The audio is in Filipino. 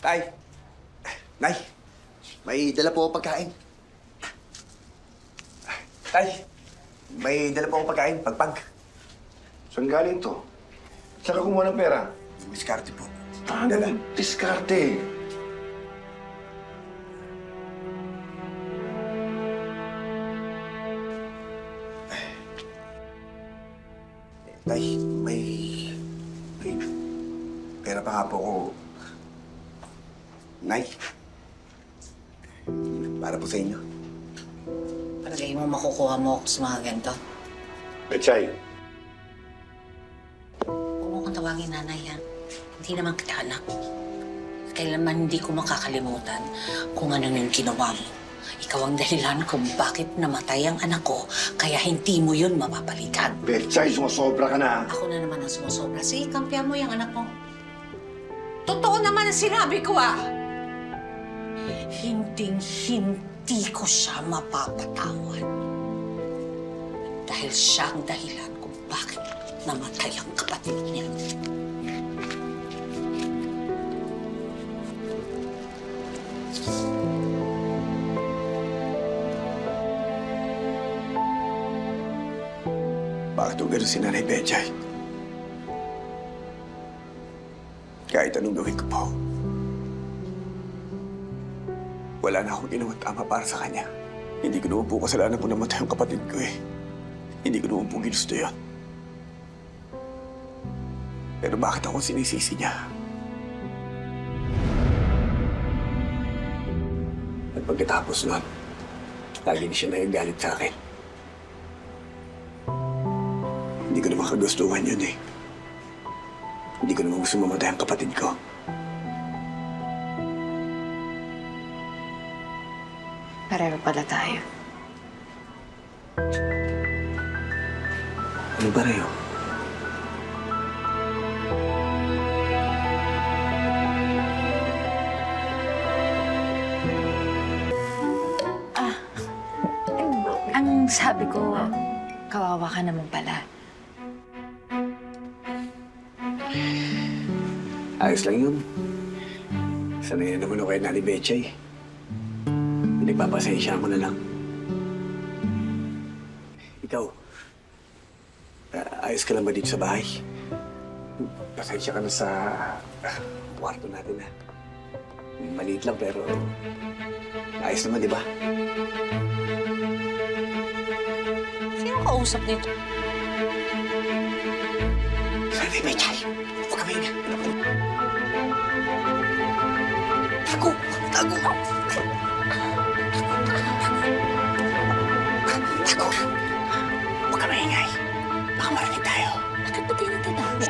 Tay! Nay! May dala po akong pagkain. Tay! May dala po akong pagkain. Pagpag. Saan galing to? Saan ka kumuha ng pera? Diskarte po. Paano diskarte? Tay, may pera pa nga po ako. Nay, para po sa inyo. Palagay mo makukuha mo ako sa mga ganito. Betchay, Huwag mo kong tawagin nanay yan. Hindi naman kita anak. Kailanman hindi ko makakalimutan kung ano yung ginawa mo. Ikaw ang dahilan kung bakit namatay ang anak ko, kaya hindi mo yun mapapalitan. Betchay, sumasobra ka na. Ako na naman ang sumusobra. Sige, kampiyan mo yung anak mo. Totoo naman ang sinabi ko, ah! Hindi ko siya mapapatawad. Dahil siya ang dahilan kung bakit namatay ang kapatid niya. Bakit ko gano'n si Nanay Betchay? Kahit anong gawin ko po, wala na akong ginawang tama para sa kanya. Hindi ko naman po kasalanan po namatay ang kapatid ko eh. Hindi ko naman po ginusto yun. Pero bakit ako sinisisi niya? At pagkatapos nun, lagi niya siya nagagalit sa akin. Hindi ko naman kagustuhan yun eh. Hindi ko naman gusto mamatay ang kapatid ko. Pareho pala tayo. Ano ba rayo? Ang sabi ko, kawawa ka naman pala. Ayos lang yun. Sanay na naman ako kay Nani Betchay. Pinagpapasensya mo na lang. Ikaw, ayos ka lang ba dito sa bahay? Pasensya ka na sa kwarto natin, ha? Maliit lang, pero ayos naman, di ba? Sino kausap nito? Nani Betchay, huwag ka maingat. Tago! Tago! Tago! Huwag ka maingay. Baka marinig tayo. Bakit ba tinatanda?